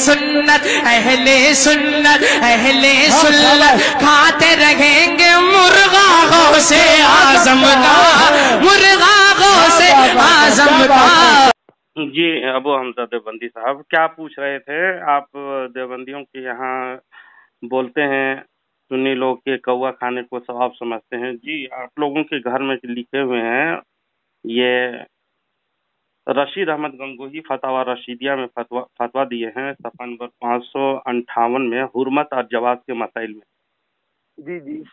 सुन्नत अहले सुन्नत अहले सुन्नत खाते रहेंगे मुर्गा गौसे आजम का, मुर्गा गौसे आजम का। जी अबू हमजा देवबंदी साहब, क्या पूछ रहे थे आप? देवबंदियों के यहाँ बोलते हैं सुन्नी लोग के कौवा खाने को सवाब समझते हैं। जी आप लोगों के घर में लिखे हुए हैं, ये रशीद अहमद गंगोही फतवा रशीदिया में फतवा दिए हैं, सफ़ा नंबर 558 में, हुर्मत और जवाज के मसाइल में। जी जी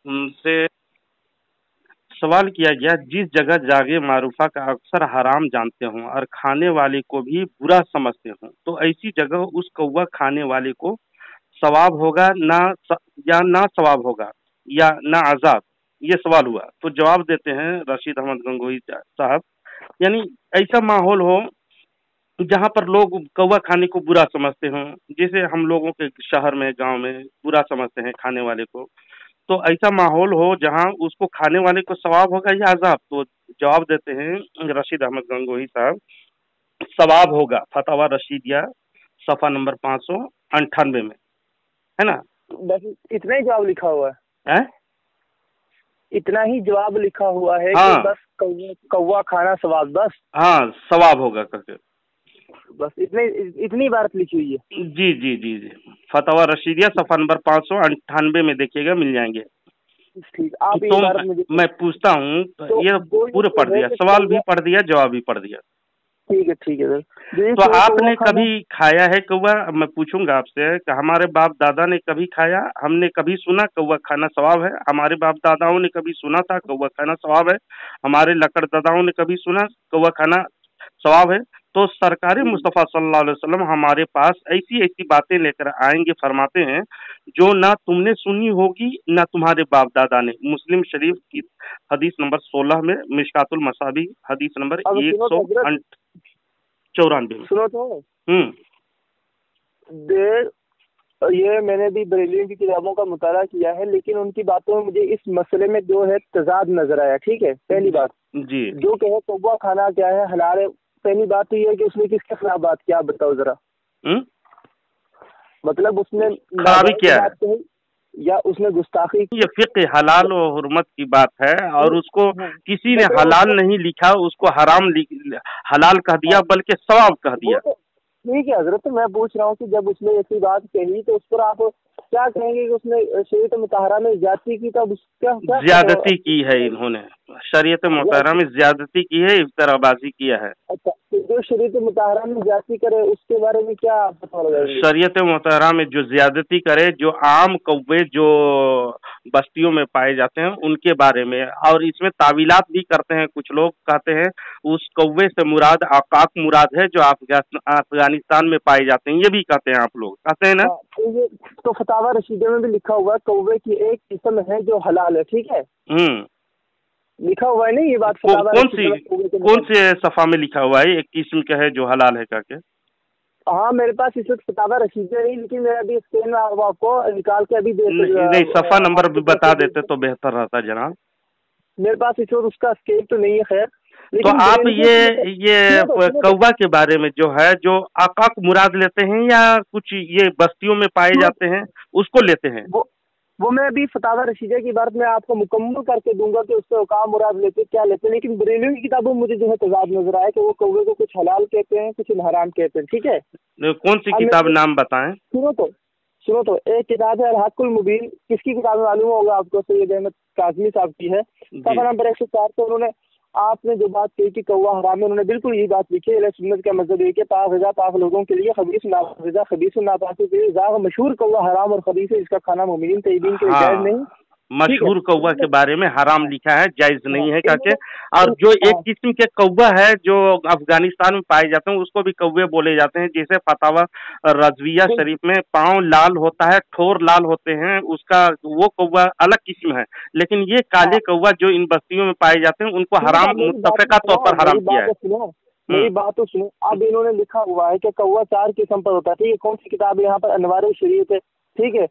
उनसे सवाल किया गया, जिस जगह जागे मारूफा का अक्सर हराम जानते हों और खाने वाले को भी बुरा समझते हों, तो ऐसी जगह उस कौवा खाने वाले को सवाब होगा या ना सवाब होगा या ना अजाब? ये सवाल हुआ। तो जवाब देते हैं रशीद अहमद गंगोही साहब, यानी ऐसा माहौल हो जहाँ पर लोग कौवा खाने को बुरा समझते हों, जैसे हम लोगों के शहर में गांव में बुरा समझते हैं खाने वाले को, तो ऐसा माहौल हो जहां उसको खाने वाले को सवाब होगा या अजाब? तो जवाब देते हैं रशीद अहमद गंगोही साहब, सवाब होगा। फतवा रशीदिया सफ़ा नंबर 598 में, है ना? बस इतना ही जवाब लिखा हुआ है? इतना ही जवाब लिखा हुआ है हाँ। कि बस कौवा खाना सवाब, बस। हाँ, सवाब होगा करके बस इतनी बात लिखी हुई है। जी जी जी जी, फतवा रशीदिया सफ़ा नंबर 598 में देखिएगा, मिल जाएंगे। ठीक, आप तो मैं पूछता हूँ, तो ये पूरे पढ़ दिया, सवाल भी पढ़ दिया, जवाब भी पढ़ दिया। ठीक है सर। तो आपने कभी खाया है कौवा? मैं पूछूंगा आपसे कि हमारे बाप दादा ने कभी खाया? हमने कभी सुना कौवा खाना सवाब है? हमारे बाप दादाओं ने कभी सुना था कौवा खाना सवाब है? हमारे लकड़ दादाओं ने कभी सुना कौवा खाना सवाब है? तो सरकारी मुस्तफ़ा सल्लल्लाहु अलैहि वसल्लम हमारे पास ऐसी ऐसी बातें लेकर आएंगे, फरमाते हैं, जो ना तुमने सुनी होगी ना तुम्हारे बाप दादा ने। मुस्लिम शरीफ की हदीस नंबर 16 में, मिशकातुल मसाबी हदीस नंबर 194 में। सुनो तो ये मैंने भी बरेलियों की किताबों का मुताला किया है, लेकिन उनकी बातों में मुझे इस मसले में जो है तजाद नजर आया। ठीक है, पहली बात जी, जो कहे कौवा खाना क्या है, हलाल है, पहली बात तो ये है कि उसने किसके खिलाफ बात किया, आप बताओ जरा। मतलब उसने खराबी क्या है या उसने गुस्ताखी? ये फिक्र हलाल और हुर्मत की बात है, और उसको किसी ने हलाल नहीं लिखा, उसको हलाल कह दिया, बल्कि सवाब कह दिया। ठीक है हजरत, तो मैं पूछ रहा हूँ कि जब उसने ऐसी बात कही तो उस पर आप क्या कहेंगे कि उसने शरीयत मुताहरा में ज्यादती की? तब क्या ज्यादती की है इन्होंने, शरीयत मुताहरा में ज्यादती की है, इफ्तराबाजी किया है। अच्छा, तो जो शरीयत मुताहरा में ज्यादती करे उसके बारे में क्या पता लगाएंगे? शरीयत मुताहरा में जो ज्यादती करे, जो आम कौवे जो बस्तियों में पाए जाते हैं उनके बारे में, और इसमें तावीलात भी करते हैं कुछ लोग, कहते हैं उस कौवे से मुराद आकाक मुराद है जो अफगानिस्तान में पाए जाते हैं, ये भी कहते हैं, आप लोग कहते हैं ना? तो फतावा रशीदिया में भी लिखा हुआ है कौवे की एक किस्म है जो हलाल है। ठीक है, लिखा हुआ है नहीं ये बात? कौन से सफा में लिखा हुआ है एक किस्म का है जो हलाल है करके? हाँ, मेरे पास इस वक्त फतावा रशीदिया नहीं, लेकिन मैं अभी स्क्रीन में आपको निकाल के अभी नहीं, सफा नंबर भी बता देते तो बेहतर रहता जनाब। मेरे पास इस वक्त उसका स्केल तो नहीं है, खैर। तो आप ये कौवा के बारे में जो है, जो आकाक मुराद लेते हैं या कुछ ये बस्तियों में पाए जाते हैं उसको लेते हैं? वो मैं अभी फतावा रशीदिया की बात में आपको मुकम्मल करके दूंगा कि उससे औकाम मुराद लेते क्या लेते हैं, लेकिन बरेलियों की किताबों में मुझे जो है तजाद नजर आया कि वो कौवे को कुछ हलाल कहते हैं, कुछ हराम कहते हैं। ठीक है, कौन सी किताब नाम बताएं? सुनो तो एक किताब है अल-हक़्क़ुल मुबीन, किसकी किताब मालूम होगा आपको? सैयद अहमद काज़मी साहब की है, सफ़ा नंबर 104 पे उन्होंने आपने जो बात कही कि कौवा हराम है, उन्होंने बिल्कुल यही बात लिखी है। सुन्नत का मतलब है कि पाक लोगों के लिए खबीस नापाक के लिए ज़ाग मशहूर कौवा हराम और खबीस है, इसका खाना मोमिनीन तय्यबीन के लिए जायज़ नहीं। मशहूर कौवा के बारे में हराम लिखा है, जायज नहीं है करके। और जो एक किस्म के कौवा है जो अफगानिस्तान में पाए जाते हैं उसको भी कौवे बोले जाते हैं, जैसे फतावा रज़विया शरीफ में पाँव लाल होता है, ठोर लाल होते हैं, उसका वो कौवा अलग किस्म है। लेकिन ये काले कौवा जो इन बस्तियों में पाए जाते हैं उनको हराम मुत्तफ़क़ा तौर पर हराम किया है। मेरी बात तो सुनो, अब इन्होंने लिखा हुआ है कि कौवा 4 किस्म पर होता है। ठीक है, कौन सी किताब है यहाँ पर? अनवार शरीयत है। ठीक है,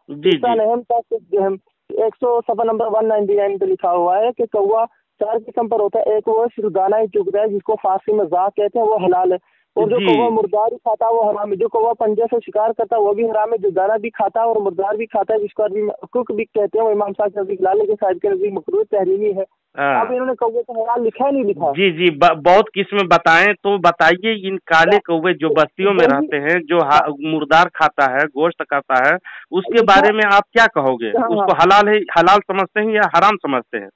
100 सफ़ा नंबर 199 पे लिखा हुआ है कि कौवा 4 किस्म पर होता है। एक वो सिर्फ दाना ही चुगता है, जिसको फारसी में ज़ाक कहते हैं, वो हलाल है। और जो कौवा मुर्दार भी खाता है वो हराम है, जो कौवा पंजे से शिकार करता है वो भी हराम है, जो दाना भी खाता है और मुर्दार भी खाता है जिसको अरबी कुक भी कहते हैं, वो इमाम साहब के नजदीक लाल के साहिब के नजदीक मकरूह तहरीमी है। अब इन्होंने कौवे का हलाल लिखा है नहीं लिखा? जी जी, बहुत किस्में बताएं तो बताइए। इन काले कौवे जो बस्तियों में रहते हैं, जो मुर्दार खाता है, गोश्त खाता है, उसके बारे में आप क्या कहोगे? उसको हलाल है, हलाल समझते हैं या हराम समझते हैं?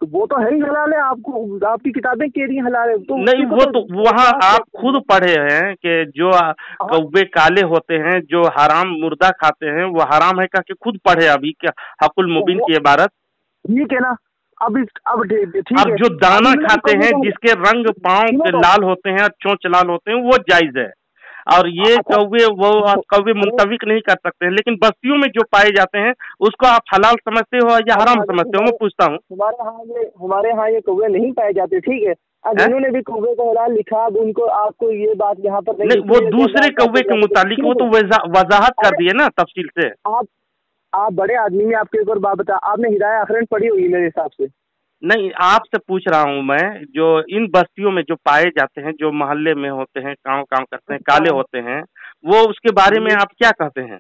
वो तो है ही हलाल है, आपको आपकी किताबें कह रही हैं हलाल है तो नहीं, वो तो वहाँ आप खुद पढ़े हैं कि जो कौवे काले होते हैं जो हराम मुर्दा खाते हैं वो हराम है, करके खुद पढ़े अभी क्या हकुल मुबीन की इबारत। ठीक है ना, अब ठीक अब जो दाना खाते हैं जिसके रंग पाँव लाल होते हैं और चोंच लाल होते हैं वो जायज है, और ये कौवे वो कौवे मुंतविक नहीं कर सकते हैं, लेकिन बस्तियों में जो पाए जाते हैं उसको आप हलाल समझते हो या हराम समझते हो? मैं पूछता हूँ। हमारे यहाँ ये कौवे नहीं पाए जाते, ठीक है। अब इन्होंने भी कौवे को हलाल लिखा, अब उनको आपको ये बात यहाँ पर नहीं, वो दूसरे कौवे के मुतालिक वो तो वजाहत कर दिए ना तफसील से। आप बड़े आदमी में आपके एक और बात बता, आपने हिदायत आखिरन पढ़ी होगी मेरे हिसाब से। नहीं, आपसे पूछ रहा हूँ मैं, जो इन बस्तियों में जो पाए जाते हैं, जो मोहल्ले में होते हैं, काम करते हैं, काले होते हैं, वो उसके बारे में आप क्या कहते हैं,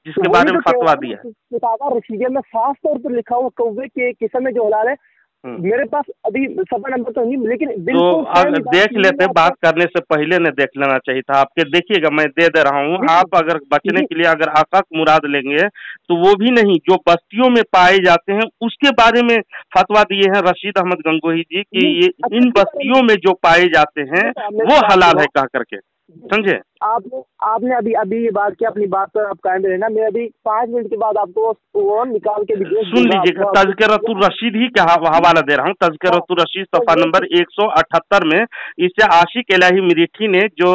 जिसके बारे में फतवा दिया? किताब रशीदिया में साफ तौर पर लिखा हुआ कौवे के किस्म में जो हलाल है। मेरे पास अभी सफा नंबर तो नहीं, लेकिन तो अगर देख लेते, बात करने से पहले ने देख लेना चाहिए था आपके। देखिएगा, मैं दे रहा हूँ, आप अगर बचने के लिए अगर आकाश मुराद लेंगे तो वो भी नहीं, जो बस्तियों में पाए जाते हैं उसके बारे में फतवा दिए हैं रशीद अहमद गंगोही जी कि ये इन बस्तियों में जो पाए जाते हैं वो हलाल है कह करके, समझे? आपने अभी ये बात की, अपनी बात पर आप कायम रहना। मैं अभी 5 मिनट के बाद आपको वो निकाल के सुन लीजिएगा। तज़किरतुर रशीद ही का हवाला दे रहा हूँ, तज़किरतुर रशीद सफ़ा नंबर 178 में। इससे आशिक इलाही मिरीठी ने, जो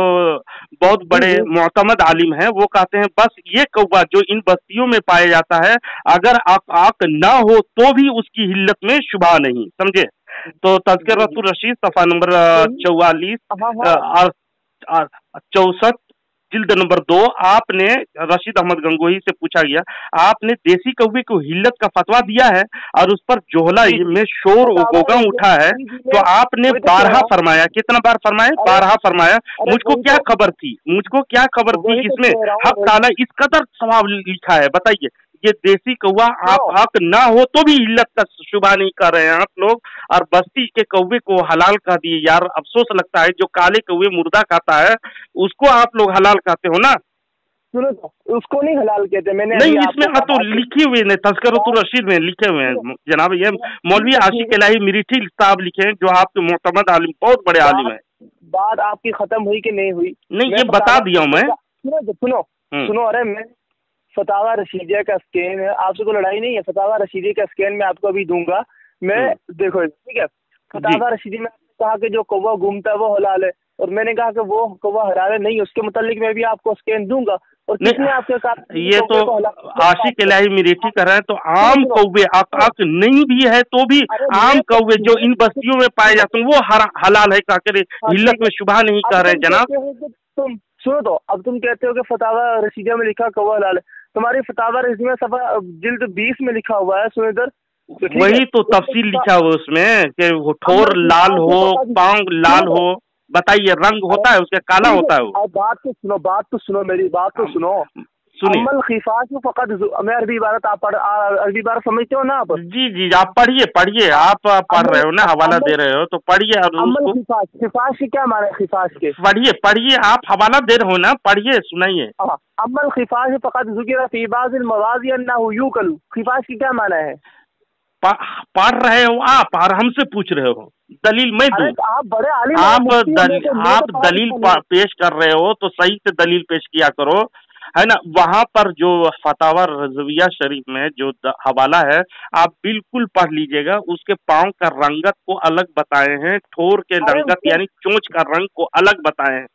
बहुत बड़े मुअतमद आलिम हैं, वो कहते हैं बस ये कौवा जो इन बस्तियों में पाया जाता है, अगर आक ना हो तो भी उसकी हिल्लत में शुबा नहीं, समझे? तो तज़किरतुर रशीद सफ़ा नंबर 44 64 जिल्द नंबर 2, आपने रशीद अहमद गंगोही से पूछा गया, आपने देसी कौवे को हिल्लत का फतवा दिया है और उस पर जोहला में शोर गोगा उठा है, तो आपने 12 फरमाया। कितना बार फरमाया? 12 फरमाया। मुझको क्या खबर थी, इसमें हक ताला इस कदर सवाब लिखा है, बताइए। ये देसी कौवा आप हक ना हो तो भी इल्लत का शुबा नहीं कर रहे हैं आप लोग, और बस्ती के कौवे को हलाल कर दिए। यार अफसोस लगता है, जो काले कौवे मुर्दा खाता है उसको आप लोग हलाल कहते हो ना? सुनो तो, उसको नहीं हलाल कहते। मैंने नहीं, इसमें तो लिखे हुए ने, तज़किरतुर रशीद में लिखे हुए हैं जनाब। ये मौलवी आशिक इलाही मिरीठी साहब लिखे हैं, जो आपके मुअतमद आलिम, बहुत बड़े आलिम है। बात आपकी खत्म हुई कि नहीं हुई? नहीं, ये बता दिया हूँ मैं। सुनो, अरे मैं फतावा रशीदिया का स्कैन है, आपसे कोई लड़ाई नहीं है। फतावा रशीदिया का स्कैन मैं आपको अभी दूंगा। मैं देखो, ठीक है, फतावा रशीदी में कहा कि जो कौवा घूमता है वो हलाल है, और मैंने कहा कि वो कौवा हलाल है नहीं, उसके मुतालिक मैं भी आपको स्कैन दूंगा। और किसने आपके साथ ये तो आशिक इलाही मिरीठी कर रहे हैं, तो आम कौवे आक नहीं भी है तो भी आम कौवे जो इन बस्तियों में पाए जाते हैं वो हलाल है कहकर हिल्लत में शुबा नहीं कर रहे जनाब। तुम सुनो तो, अब तुम कहते हो कि फतावा रशीदिया में लिखा कौवा हलाल है। तुम्हारी फतावा रशीदिया में सफा जिल्द 20 में लिखा हुआ है, सुनो इधर, वही तो तफसील लिखा हुआ उसमें कि ठोर लाल हो, पांव लाल हो। बताइए, रंग होता है उसके, काला होता है वो? बात तो सुनो मेरी बात तो सुनो। अमल खिफाश फकत, मैं अरबी इबारत आप अरबी इबारत समझते हो ना आप? जी, आप पढ़िए, आप पढ़ रहे हो ना, हवाला दे रहे हो तो पढ़िए। अमल खिफाश के क्या माने? खिफाश के पढ़िए, आप हवाला दे रहे हो ना, पढ़िए, सुनाइए। अमल खिफाश फकत ज़ुकिरा फी बाज़िल मवाज़ि अन्नहु यूकलु। खिफाश की क्या माना है? पढ़ रहे हो आप और हमसे पूछ रहे हो, दलील मैं दूं? आप बड़े आलिम, आप दलील पेश कर रहे हो तो सही से दलील पेश किया करो, है ना? वहां पर जो फतावा रज़विया शरीफ में जो हवाला है, आप बिल्कुल पढ़ लीजिएगा। उसके पांव का रंगत को अलग बताए हैं, ठोर के रंगत यानी चोंच का रंग को अलग बताए हैं।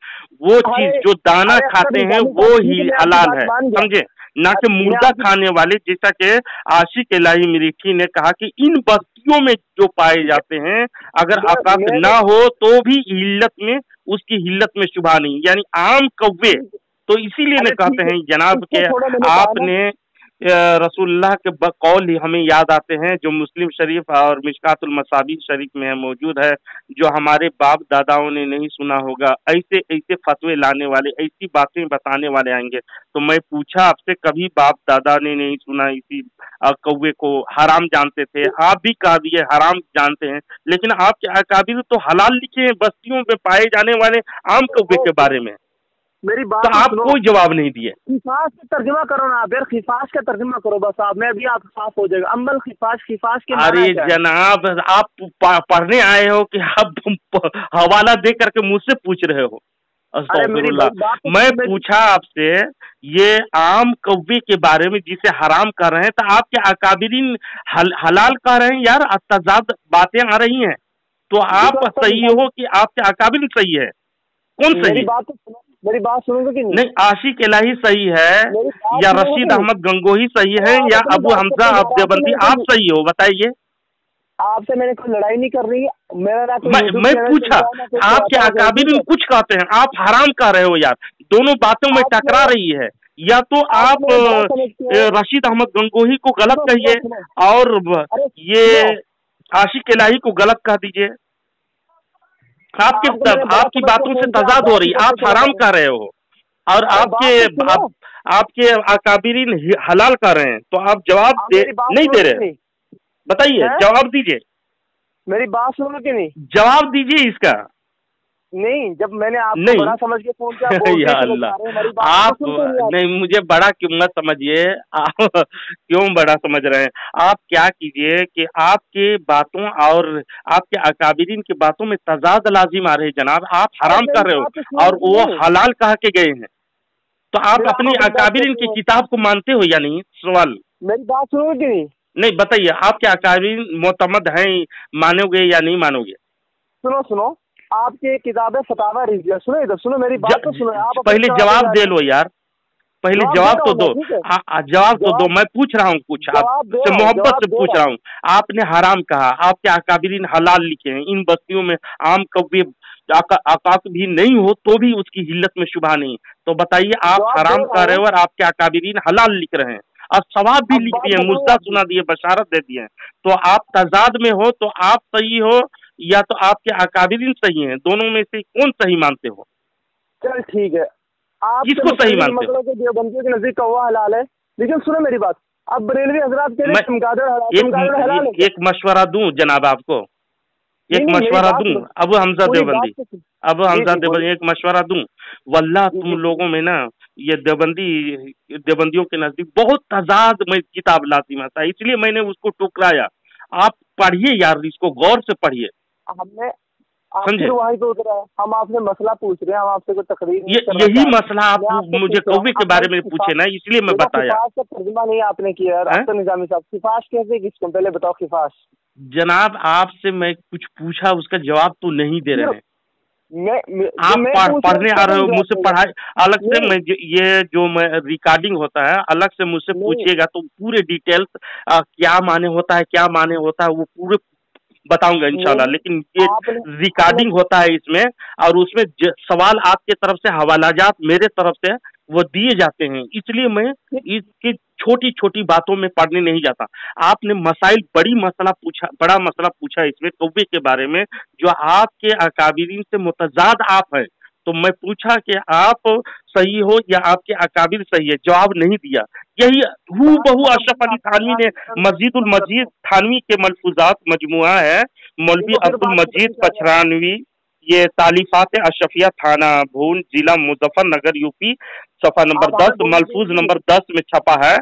वो चीज जो दाना खाते हैं वो ही हलाल है, समझे? ना कि मुर्दा खाने वाले, जैसा कि आशिक इलाही मिरीठी ने कहा कि इन बस्तियों में जो पाए जाते हैं अगर आकाश ना हो तो भी हिल्लत में, उसकी हिल्लत में शुबा नहीं, यानी आम कौवे। तो इसीलिए ने कहते हैं जनाब के आपने रसूलुल्लाह के कौल ही हमें याद आते हैं जो मुस्लिम शरीफ और मिशकातुल मसाबी शरीफ में मौजूद है, जो हमारे बाप दादाओं ने नहीं सुना होगा। ऐसे ऐसे फतवे लाने वाले, ऐसी बातें बताने वाले आएंगे। तो मैं पूछा आपसे, कभी बाप दादा ने नहीं सुना इसी कौवे को हराम जानते थे? आप भी कह दिए हराम जानते हैं, लेकिन आपके अकाबिर तो हलाल लिखे हैं बस्तियों में पाए जाने वाले आम कौवे के बारे में। मेरी बात तो आप कोई जवाब नहीं दिए। खिफाश का तर्जुमा करो ना आप यार, खिफाश का तर्जुमा करो बस आप, मैं भी आप साफ हो जाएगा। अम्बल खिफाश, खिफाश के अरे जनाब, आप पढ़ने आए हो कि आप हवाला दे करके मुझसे पूछ रहे हो? अस्तगफिरुल्लाह। मैं पूछा आपसे ये आम कौवे के बारे में जिसे हराम कर रहे हैं, तो आपके अकाबिरीन हलाल कह रहे हैं। यार तजाद बातें आ रही हैं, तो आप सही हो कि आपके अकाबिरीन सही है? कौन सही? मेरी बात सुनोगे कि नहीं? आशिक इलाही सही है या रशीद अहमद गंगोही सही है या अबू हमजा अब देवबंदी? आप सही हो, बताइए। आपसे मैंने कोई लड़ाई नहीं कर रही, मैं पूछा आपके अकाबिर कुछ कहते हैं, आप हराम कह रहे हो। यार दोनों बातों में टकरा रही है। या तो आप रशीद अहमद गंगोही को गलत कहिए और ये आशिक इलाही को गलत कह दीजिए। आपकी बातों से तजाद हो रही, आप हराम कर रहे हो और आपके अकाबिरीन हलाल कर रहे हैं। तो आप जवाब नहीं दे रहे। बताइए, जवाब दीजिए। मेरी बात सुनो कि नहीं? जवाब दीजिए इसका। नहीं, जब मैंने आपको बड़ा समझ के फोन किया, या अल्लाह, आप नहीं, मुझे बड़ा क्यों मत समझिए। आप क्यों बड़ा समझ रहे हैं? आप क्या कीजिए कि आपके बातों और आपके अकाबिरीन की बातों में तजाद लाजिम आ रहे हैं जनाब। आप हराम कर रहे हो और वो हलाल कह के गए हैं। तो आप अपनी अकाबिरीन की किताब को मानते हो या नहीं? सवाल। मेरी बात सुनो कि नहीं, बताइए आपके अकाबिरीन मोतमद हैं, मानोगे या नहीं मानोगे? सुनो, आपकी किताबें फतावा रिजिया, सुनो इधर सुनो, मेरी बात तो सुनो। आप पहले जवाब दे लो यार, पहले जवाब तो दो। जवाब तो दो, मैं पूछ रहा हूँ कुछ, आपसे मोहब्बत से पूछ रहा हूँ। आपने हराम कहा, आपके अकाबिरीन हलाल लिखे हैं। इन बस्तियों में आम कौवे आकाक भी नहीं हो तो भी उसकी हिल्लत में शुबा नहीं। तो बताइए, आप हराम कर रहे हो और आपके अकाबिरीन हलाल लिख रहे हैं और सवाब भी लिख दिए, मुद्दा सुना दिए, बशारत दे दिए। तो आप तजाद में हो, तो आप सही हो या तो आपके अकाबिरीन सही हैं। दोनों में से कौन सही मानते हो? चल ठीक है, आप किसको सही मानते हो? देवबंदियों के नजदीक कौवा हलाल है, लेकिन सुनो मेरी बात, अब बरेलवी हजरात के लिए चमगादड़ है। एक मशवरा दूं जनाब आपको, एक मशवरा दूं। अब हमजा देवबंदी एक मशवरा दूं। वल्लाह तुम लोगों में ना ये देवबंदियों के नजदीक बहुत तजाद में किताब लाती था, इसलिए मैंने उसको टुकराया। आप पढ़िए यार, इसको गौर से पढ़िए। हमने समझे? वही तो उतरा है, हम आपसे मसला पूछ रहे हैं, हम आपसे कोई तकरीर यही मसला आप मुझे कौवे के बारे में पूछे ना, इसलिए मैं बताया। खिफाश का तर्जुमा नहीं आपने किया यार। अब तो निजामी साहब, खिफाश कैसे किसको, पहले बताओ खिफाश। जनाब आपसे मैं कुछ पूछा, उसका जवाब तो नहीं दे रहे हैं। आप पढ़ने आ रहे हो, मुझसे पढ़ाई अलग से। मैं ये जो मैं रिकॉर्डिंग होता है अलग से मुझसे पूछिएगा तो पूरे डिटेल्स क्या माने होता है, क्या माने होता है, वो पूरे बताऊंगा इंशाल्लाह। लेकिन ये रिकॉर्डिंग होता है इसमें, और उसमें सवाल आपके तरफ से, हवालाजात मेरे तरफ से वो दिए जाते हैं, इसलिए मैं इसकी छोटी छोटी बातों में पढ़ने नहीं जाता। आपने मसाइल बड़ा मसला पूछा इसमें कौवे के बारे में, जो आपके अकाबिरीन से मुतजाद आप है। तो मैं पूछा कि आप सही हो या आपके अकाबिर सही है, जवाब नहीं दिया। यही हूबहू अशरफ अली थानवी ने मस्जिदुल मजीद थानवी के मलफूजात मजमुआ है, मौलवी अब्दुल मजीद पछरानवी, ये तालीफात अशरफिया थाना भून जिला मुजफ्फरनगर यूपी, सफा नंबर 10 मलफूज नंबर 10 में छपा है।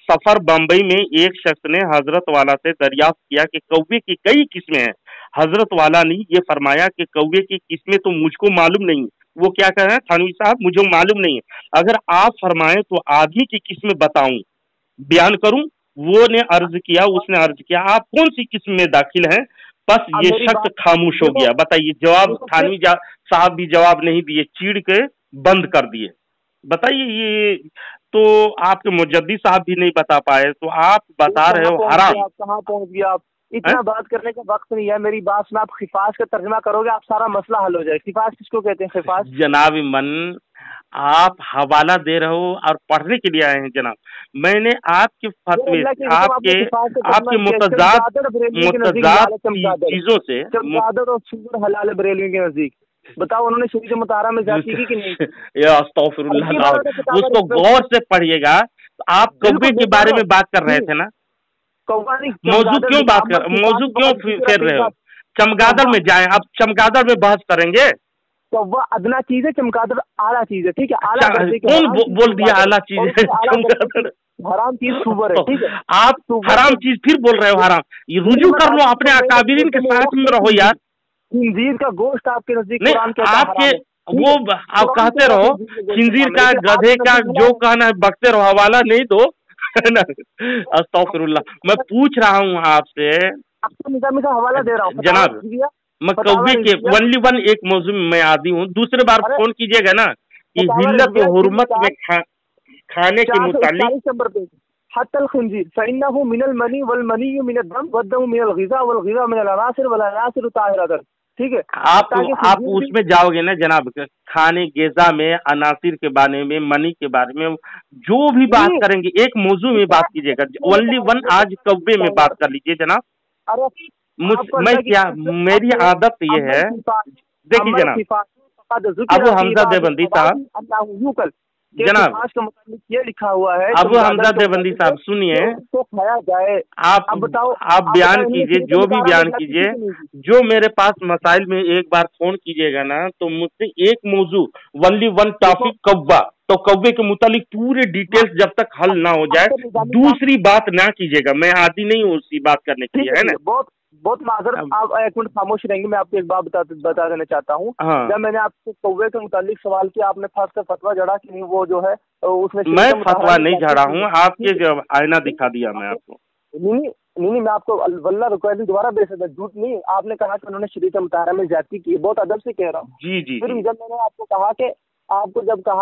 सफर बम्बई में एक शख्स ने हजरत वाला से दरियाफ्त किया कि कौवे की कई किस्में हैं। हजरत वाला ने ये फरमाया कि कौवे की किस्में तो मुझको मालूम नहीं। वो क्या कह रहे हैं थानवी साहब, मुझे मालूम नहीं है, अगर आप फरमाएं तो आगे की किस्में बताऊं, बयान करूं? वो ने अर्ज किया, उसने अर्ज किया, आप कौन सी किस्म में दाखिल हैं? बस ये शख्स खामोश हो गया। बताइए, जवाब थानवी साहब भी जवाब नहीं दिए, चीड़ के बंद कर दिए। बताइए, ये तो आपके मुजद्दी साहब भी नहीं बता पाए, तो आप बता रहे हो हराम। कहाँ पहुंच गया आप? इतना बात करने का वक्त नहीं है। मेरी बात सुना, आप खिफाश का तर्जुमा करोगे, आप सारा मसला हल हो जाए। खिफाश किसको कहते हैं? खिफाश जनाब मन, आप हवाला दे रहे हो और पढ़ने के लिए आए हैं जनाब। मैंने आपके फतवे, आपके मुतजाद चीजों से और सुगर हलाल है बरेलवी के नजदीक। बताओ उन्होंने शरीयत मुताहरा में जाती की कि नहीं? या अस्तगफिरुल्लाह, उसको गौर से पढ़िएगा। आप कौवे के बारे में बात कर रहे थे ना, मौजू क्यों बात कर, मौजू क्यों फेर रहे हो? चमगादड़ में जाएं, अब चमगादड़ में बहस करेंगे। कौवा अदना चीज है, चमगादड़ आला चीज है, ठीक है? आला कौन बोल दिया आला चीज है? चमगादड़ हराम चीज सुवर है, ठीक है? आप हराम चीज फिर बोल रहे हो हराम। ये रुजू कर लो, अपने अकाबिरीन के साथ में रहो यार। खिंजीर का गोश्त आपके नजदीक कुरान के आपके वो आप कहते रहो, खिंजीर का, गधे का, जो कहना है बकते रहो, हवाला नहीं दो, है ना? अस्तगफिरुल्लाह। मैं पूछ रहा हूँ आपसे, आपको मीठा हवाला दे रहा हूँ जनाब। मैं कौवे के वनली वन एक मौजू में मैं आदि हूँ। दूसरे बार फोन कीजिएगा ना कि हिल्लत हुर्मत में खाने के मुतालिक हत्तल खिंजीर फइन्नहु मिनल मनी वल मनी मिनद दम वद्दम मिनल गिज़ा वल गिज़ा मिनल अनासिर वल अनासिर ताहिरतन, ठीक है? आप उसमें जाओगे ना जनाब, खाने गेजा में, अनासिर के बारे में, मनी के बारे में जो भी बात करेंगे एक मौजू में बात कीजिएगा। ओनली वन आज कौवे में बात कर लीजिए जनाब। मैं क्या, मेरी आदत ये है, देखिए जनाब, अबू हमजा देवबंदी साहब, जनाब ये लिखा हुआ है, अबू हमजा देवबंदी साहब सुनिए, तो खाया जाए। आप बताओ, आप बयान कीजिए, जो भी बयान कीजिए, जो मेरे पास मसाइल में एक बार फोन कीजिएगा ना, तो मुझसे एक मौजू ओनली वन टॉपिक कौवा, तो कौवे के मुतालिक पूरे डिटेल्स जब तक हल ना हो जाए दूसरी बात ना कीजिएगा। मैं आदी नहीं हूँ उसी बात करने के लिए, है ना? बहुत माजर, आप एक मिनट खामोश रहेंगे, मैं आपको एक बात बता देना चाहता हूँ। हाँ। जब मैंने आपसे कौवे के मुतालिक सवाल किया, आपने फर्स्ट फतवा जड़ा कि नहीं, वो जो है उसमें मैं फतवा नहीं झड़ा हूँ, आपके जब आईना दिखा दिया मैं आपको। नहीं, मैं आपको वल्लाह रिक्वेस्ट दोबारा बेच सकता, झूठ नहीं। आपने कहा कि उन्होंने शरीयत मुताहरा में ज्यादती की, बहुत अदब से कह रहा हूँ। जी। फिर जब मैंने आपको कहा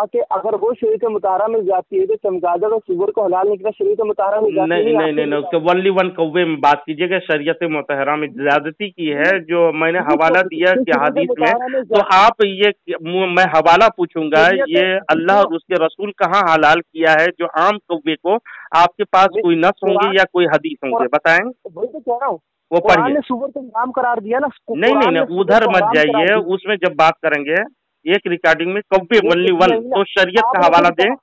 कि अगर वो शरीयत मुताहरा में जाती है तो चमगादड़ और सुअर को हलाल निकला, शरीयत मुताहरा में जाती है। नहीं, उसके ओनली वन कौवे में बात कीजिएगा। शरीयत मुताहरा में ज्यादती की है, जो मैंने हवाला दिया कि हदीस में, तो आप ये, मैं हवाला पूछूंगा, ये अल्लाह और उसके रसूल कहाँ हलाल किया है जो आम कौवे को? आपके पास कोई नस होंगे या कोई हदीस होंगे, बताएं। वही तो कह रहा हूँ, वो पढ़िए। सुअर को नाम करार दिया ना। नहीं, उधर मत जाइए, उसमें जब बात करेंगे एक रिकॉर्डिंग में कौवे ओनली वन, तो शरीयत का हवाला दें,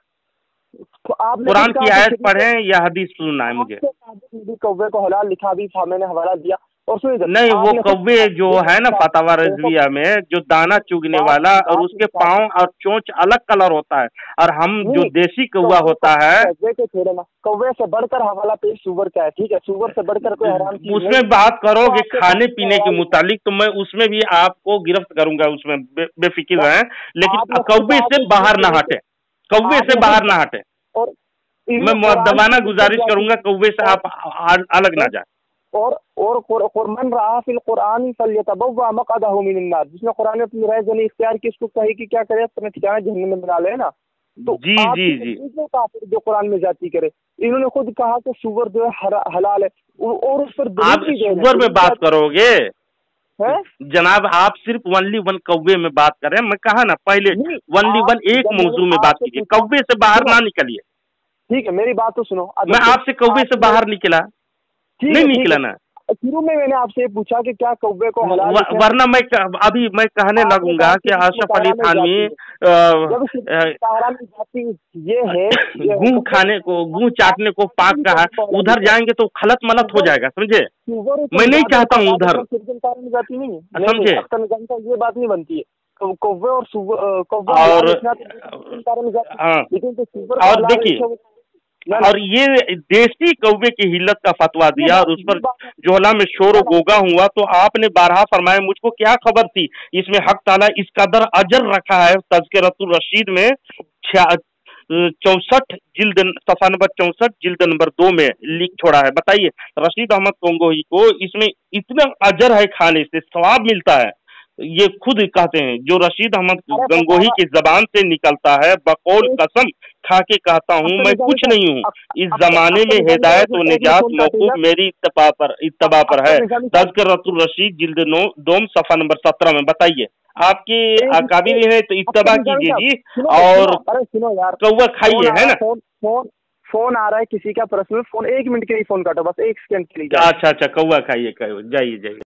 कुरान की आयत पढ़ें या हदीस सुनना है मुझे? कौवे को हलाल लिखा भी था, मैंने हवाला दिया। और नहीं, वो कौवे जो है ना फतवा रज़विया में, जो दाना चुगने वाला और उसके पाँव और चोंच अलग कलर होता है, और हम जो देसी कौवा होता है, कौवे से बढ़कर हवाला पेश सुअर का है, ठीक है? सुअर से बढ़कर कोई हराम चीज उसमें बात करोगे खाने पीने के मुतालिक, तो मैं उसमें भी आपको गिरफ्त करूंगा, उसमें बेफिक्र है। लेकिन कौवे से बाहर ना हटे, कौवे से बाहर ना हटे। और मैं मुअद्दबाना गुजारिश करूंगा, कौवे से आप अलग ना जाए। और मन रहा फिल कुरान फल्यतबव्वा मक़अदहु मिनन नार, जिसने कुरान में अपनी राय जनी इख्तियार की, उसको कहे कि क्या करे, अपना ठिकाना जहन्नम में बना ले ना। तो जी जो कुरान में जाती करे, इन्होंने खुद कहा कि सुअर जो है हलाल है, और उस पर आप सुअर में बात करोगे जनाब, आप सिर्फ ओनली वन कौवे में बात करें। मैं कहा ना पहले, ओनली वन एक मौजू में बात कीजिए, कौवे से बाहर ना निकलिए। ठीक है, मेरी बात तो सुनो। मैं आपसे कौवे से बाहर निकला नहीं, निकला ना। शुरू में मैंने आपसे पूछा कि क्या कौवे को हलाल, वरना मैं अभी मैं कहने लगूंगा कि आशफ अली थानवी ये है गूं खाने को, गूं चाटने को पाक कहा, उधर जाएंगे तो खलत मलत हो जाएगा, समझे? मैं नहीं चाहता हूँ उधर, समझे? ये बात नहीं बनती है कौवे और देखिए, और ये देसी कौवे की हिल्लत का फतवा दिया और उस पर जोहला में शोर गोगा हुआ, तो आपने बारहा फरमाया, मुझको क्या खबर थी, इसमें हक ताला इस कदर अजर रखा है तज़किरतुर रशीद में 64 जिल्द सफ़ा नंबर 64 जिल्द नंबर 2 में लिख छोड़ा है। बताइए, रशीद अहमद कंगोही को इसमें इतना अजर है, खाने से सवाब मिलता है, ये खुद कहते हैं। जो रशीद अहमद गंगोही की जबान से निकलता है, बकौल कसम खा के कहता हूँ मैं कुछ नहीं हूँ। इस जमाने में हिदायत व निजात मौकूफ मेरी इत्तबा पर है। तज़किरतुर रशीद जिल्द 9 दोम सफ़ा नंबर 17 में। बताइए, आपके काबिल है तो इत्तबा कीजिए जी, और कौवा खाइए, है ना। फोन आ रहा है किसी का पर्सनल फोन, 1 मिनट के लिए फोन काटो, बस 1 सेकंड के लिए। अच्छा, कौवा खाइए, जाइए।